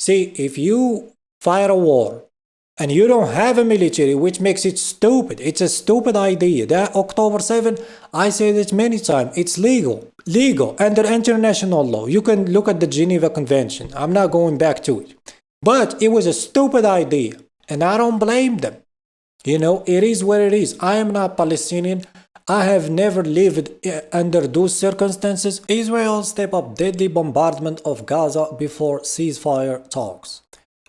See, if you fire a war and you don't have a military, which makes it stupid. It's a stupid idea. That October 7, I said it many times, it's legal under international law. You can look at the Geneva Convention. I'm not going back to it. But it was a stupid idea, and I don't blame them. You know, it is what it is. I am not Palestinian. I have never lived under those circumstances. Israel stepped up deadly bombardment of Gaza before ceasefire talks.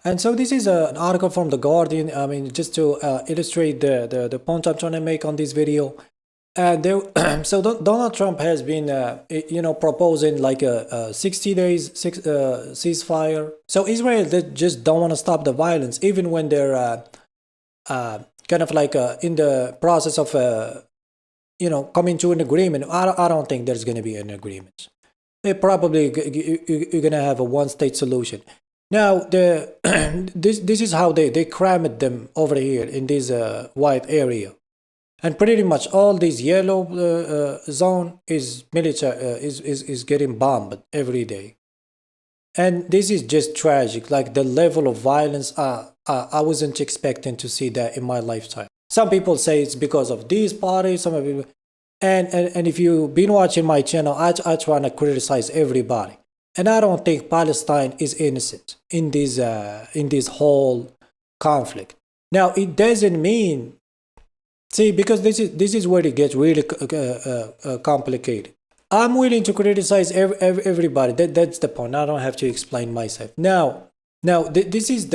And so this is an article from The Guardian. I mean, just to illustrate the point I'm trying to make on this video. And so Donald Trump has been, proposing like a 60 days ceasefire. So Israel, they just don't want to stop the violence, even when they're kind of like in the process of, coming to an agreement. I don't think there's going to be an agreement. They probably you're going to have a one-state solution. Now, this is how they crammed them over here in this white area. And pretty much all this yellow zone is military is getting bombed every day. And this is just tragic. Like the level of violence, I wasn't expecting to see that in my lifetime. Some people say it's because of these parties. Some people, and if you've been watching my channel, I try to criticize everybody. And I don't think Palestine is innocent in this whole conflict. Now, it doesn't mean, see, because this is where it gets really complicated. I'm willing to criticize everybody. That's the point. I don't have to explain myself. Now, this is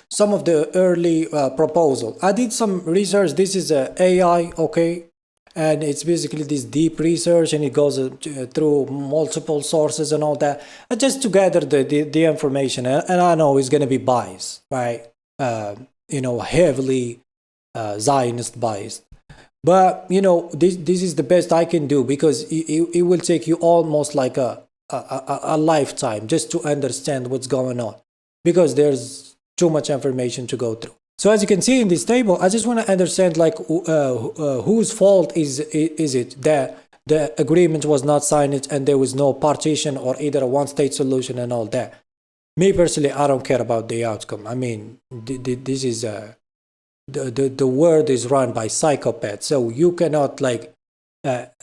some of the early proposal. I did some research. This is AI, okay? And it's basically this deep research, and it goes through multiple sources and all that, and just to gather the information. And I know it's going to be biased, right? Heavily Zionist biased. But, this is the best I can do, because it will take you almost like a lifetime just to understand what's going on, because there's too much information to go through. So as you can see in this table, I just want to understand like whose fault is it that the agreement was not signed and there was no partition or either a one-state solution and all that. Me personally, I don't care about the outcome. I mean, this is the world is run by psychopaths, so you cannot like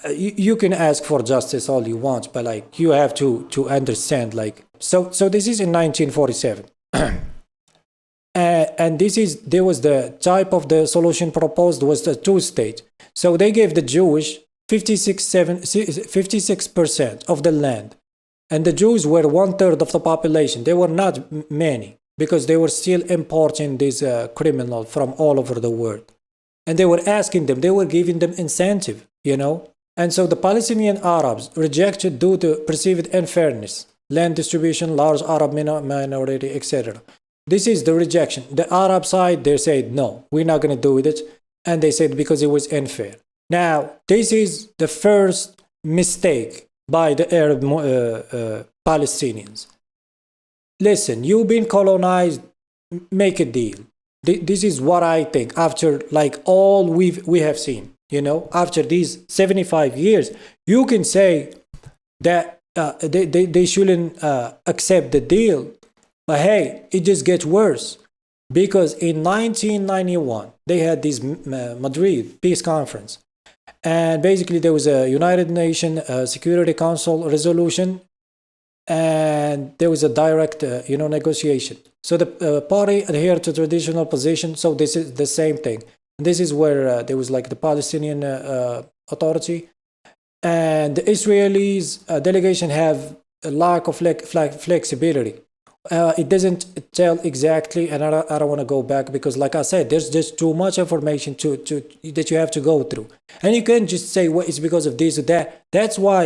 you can ask for justice all you want, but like you have to understand like so this is in 1947. And there was the type of the solution proposed was the two-state. So they gave the Jewish 56% of the land, and the Jews were 1/3 of the population. They were not many, because they were still importing these criminals from all over the world. And they were asking them, they were giving them incentive, And so the Palestinian Arabs rejected due to perceived unfairness, land distribution, large Arab minority, etc. This is the rejection. The Arab side, they said, no, we're not going to do it. And they said because it was unfair. Now, this is the first mistake by the Arab Palestinians. Listen, you've been colonized, make a deal. This is what I think after like all we have seen, after these 75 years, you can say that they shouldn't accept the deal. But hey, it just gets worse, because in 1991, they had this Madrid Peace Conference. And basically there was a United Nations Security Council resolution, and there was a direct, negotiation. So the party adhered to traditional position. So this is the same thing. And this is where there was like the Palestinian Authority, and the Israelis delegation have a lack of flexibility. It doesn't tell exactly, and I don't want to go back, because like I said, there's just too much information that you have to go through, and you can't just say, well, it's because of this or that. That's why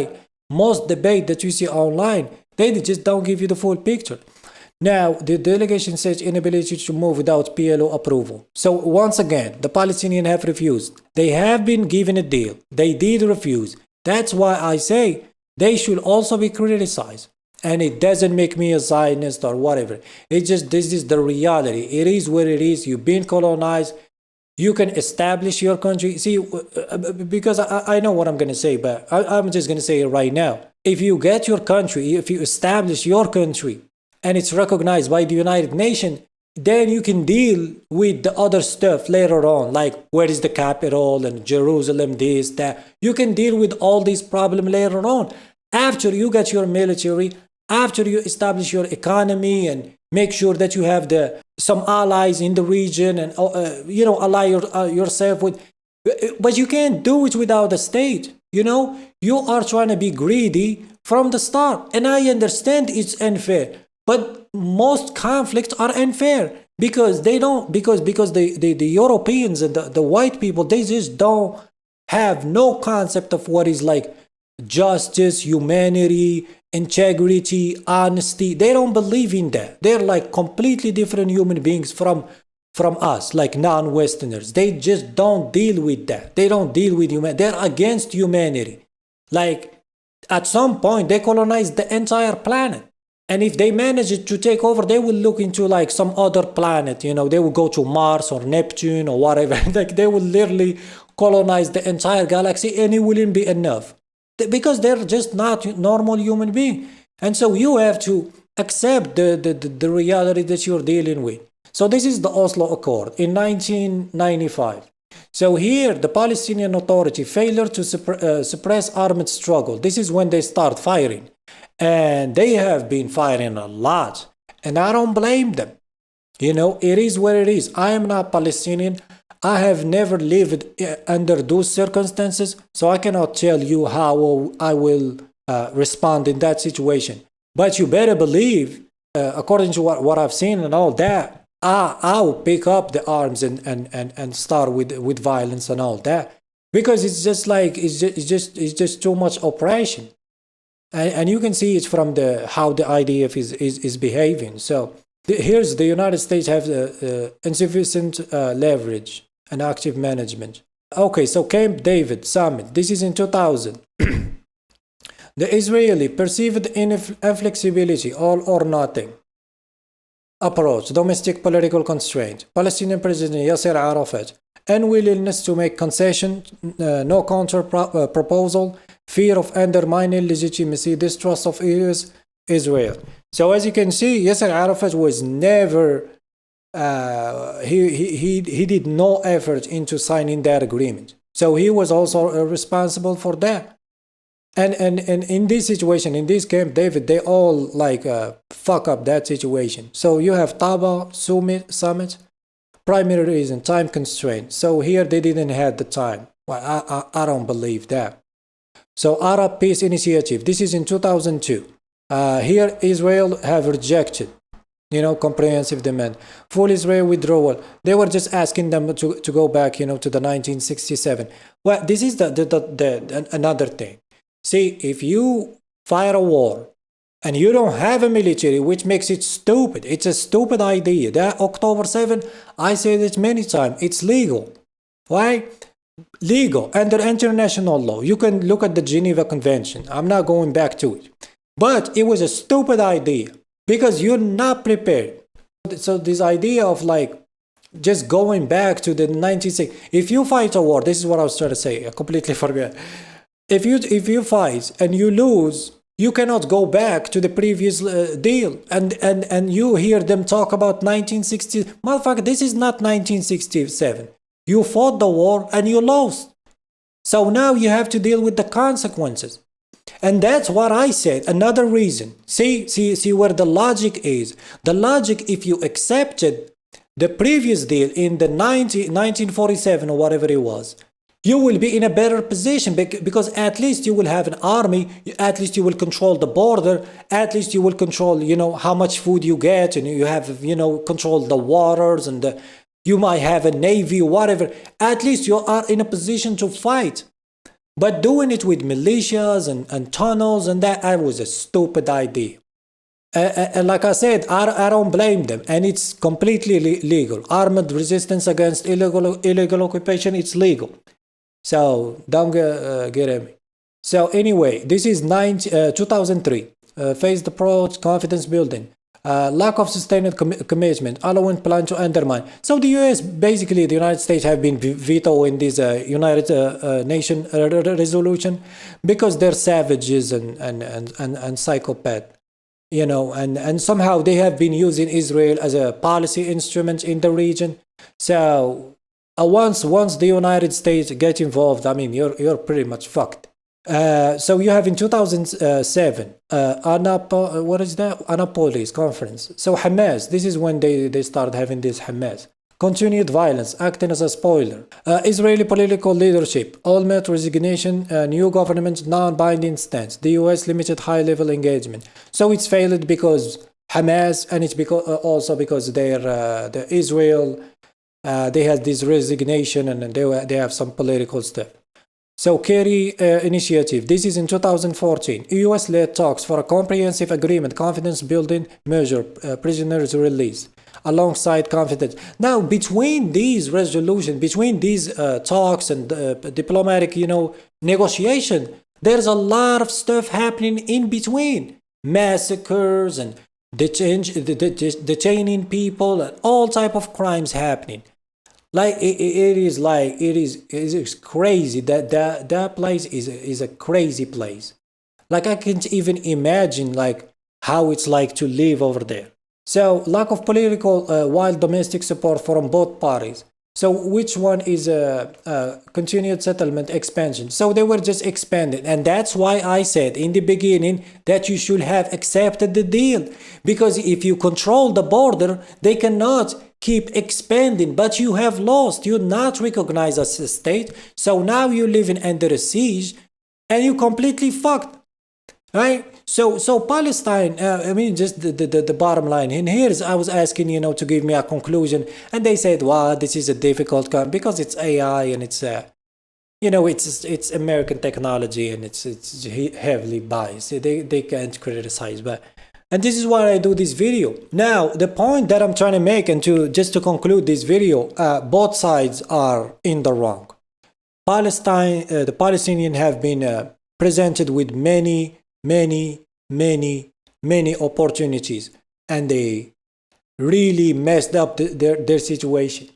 most debate that you see online, they just don't give you the full picture. Now, the delegation says inability to move without PLO approval. So once again, the Palestinians have refused. They have been given a deal. They did refuse. That's why I say they should also be criticized. And it doesn't make me a Zionist or whatever. It's just, this is the reality. It is what it is. You've been colonized. You can establish your country. See, because I know what I'm going to say, but I'm just going to say it right now. If you get your country, if you establish your country, and it's recognized by the United Nations, then you can deal with the other stuff later on, like where is the capital and Jerusalem, this, that. You can deal with all these problems later on. After you get your military, after you establish your economy and make sure that you have some allies in the region and ally yourself with, but you can't do it without the state. You are trying to be greedy from the start, and I understand it's unfair, but most conflicts are unfair because they don't because the Europeans and the white people, they just don't have no concept of what is like justice, humanity, integrity, honesty. They don't believe in that. They're like completely different human beings from us, like non-Westerners. They just don't deal with that. They don't deal with humanity. They're against humanity. Like, at some point, they colonized the entire planet. And if they manage to take over, they will look into like some other planet. They will go to Mars or Neptune or whatever. Like, they will literally colonize the entire galaxy, and it wouldn't be enough. Because they're just not normal human beings. And so you have to accept the reality that you're dealing with. So this is the Oslo Accord in 1995. So here, the Palestinian Authority failure to suppress armed struggle. This is when they start firing. And they have been firing a lot. And I don't blame them. It is what it is. I am not Palestinian. I have never lived under those circumstances, so I cannot tell you how I will respond in that situation. But you better believe, according to what I've seen and all that, I will pick up the arms and start with violence and all that, because it's just like it's just too much oppression, and you can see it from how the IDF is behaving. So here's the United States have insufficient leverage and active management. Okay, so Camp David summit. This is in 2000. The Israeli perceived inflexibility, all or nothing approach, domestic political constraint. Palestinian President Yasser Arafat, unwillingness to make concession, no counter proposal, fear of undermining legitimacy, distrust of Israel. So as you can see, Yasser Arafat was never he did no effort into signing that agreement. So he was also responsible for that. And in this situation, in this Camp David, they all fuck up that situation. So you have Taba summit, primary reason, time constraint. So here they didn't have the time. Well, I don't believe that. So Arab Peace Initiative, this is in 2002. Here Israel have rejected comprehensive demand. Full Israel withdrawal. They were just asking them to go back, to the 1967. Well, this is the another thing. See, if you fire a war and you don't have a military, which makes it stupid. It's a stupid idea. That October 7, I said it many times, it's legal. Why? Legal under international law. You can look at the Geneva Convention. I'm not going back to it. But it was a stupid idea because you're not prepared. So this idea of just going back to the 1960s, if you fight a war, this is what I was trying to say, I completely forgot. If you fight and you lose, you cannot go back to the previous deal. And you hear them talk about 1960. Motherfucker, this is not 1967. You fought the war and you lost. So now you have to deal with the consequences. And that's what I said. Another reason. See where the logic is. The logic, if you accepted the previous deal in the 1947 or whatever it was, you will be in a better position because at least you will have an army, at least you will control the border, at least you will control, how much food you get, and you have, control the waters, and you might have a navy, whatever. At least you are in a position to fight. But doing it with militias and tunnels and that was a stupid idea. And like I said, I don't blame them. And it's completely legal. Armed resistance against illegal occupation, it's legal. So don't get at me. So anyway, this is 2003. Phased approach, confidence building. Lack of sustained commitment, allowing plan to undermine. So the US, basically the United States have been vetoing this United Nations resolution because they're savages and psychopaths. and somehow they have been using Israel as a policy instrument in the region. So once the United States get involved, I mean, you're pretty much fucked. So you have in 2007, what is that? Annapolis conference. So Hamas, this is when they started having this Hamas. Continued violence, acting as a spoiler. Israeli political leadership, Olmert resignation, new government, non-binding stance. The US limited high-level engagement. So it's failed because Hamas, and it's also because the Israel, they had this resignation, and they have some political stuff. So Kerry initiative. This is in 2014. US-led talks for a comprehensive agreement, confidence-building measure, prisoners release, alongside confidence. Now, between these resolutions, between these talks and diplomatic, negotiation, there's a lot of stuff happening in between. Massacres and detaining people and all type of crimes happening. Like it is crazy. That place is a crazy place. Like I can't even imagine like how it's like to live over there. So lack of political while domestic support from both parties. So which one is continued settlement expansion? So they were just expanding, and that's why I said in the beginning that you should have accepted the deal, because if you control the border, they cannot keep expanding, but you have lost. You're not recognized as a state, so now you're living under a siege, and you completely fucked, right? So Palestine, I mean, just the bottom line in here is I was asking, to give me a conclusion, and they said, well, this is a difficult because it's AI and it's it's American technology, and it's heavily biased. They can't criticize, and this is why I do this video. Now, the point that I'm trying to make, and just to conclude this video, both sides are in the wrong. Palestine, the Palestinians have been presented with many opportunities, and they really messed up their situation.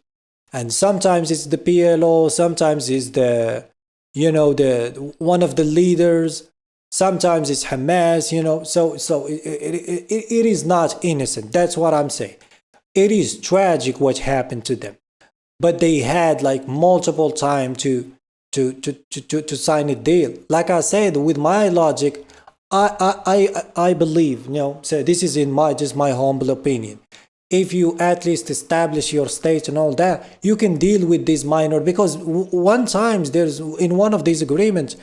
And sometimes it's the PLO, sometimes it's the one of the leaders, sometimes it's Hamas, so it is not innocent. That's what I'm saying. It is tragic what happened to them, but they had like multiple time to sign a deal. Like I said, with my logic, I believe, so this is in just my humble opinion. If you at least establish your state and all that, you can deal with this minor, because one time there's in one of these agreements,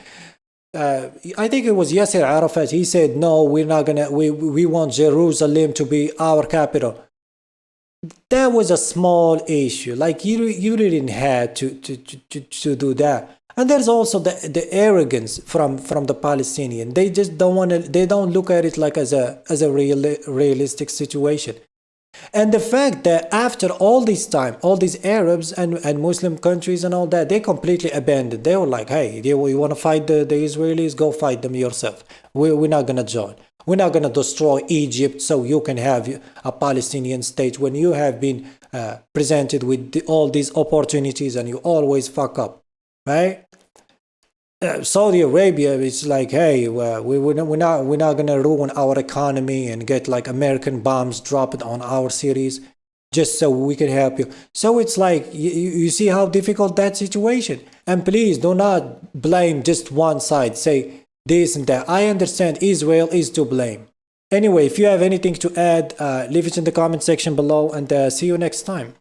I think it was Yasser Arafat, he said, no, we're not gonna, we want Jerusalem to be our capital. That was a small issue. Like you didn't have to do that. And there's also the arrogance from the Palestinian. They just don't want to. They don't look at it like as a realistic situation. And the fact that after all this time, all these Arabs and Muslim countries and all that, they completely abandoned. They were like, hey, you want to fight the Israelis? Go fight them yourself. We're not gonna join. We're not gonna destroy Egypt so you can have a Palestinian state when you have been presented with all these opportunities and you always fuck up, right? Saudi Arabia is like, hey, we're not gonna ruin our economy and get like American bombs dropped on our cities just so we can help you. So it's like you see how difficult that situation. And please do not blame just one side. Say this and that. I understand Israel is to blame. Anyway, if you have anything to add, leave it in the comment section below, and see you next time.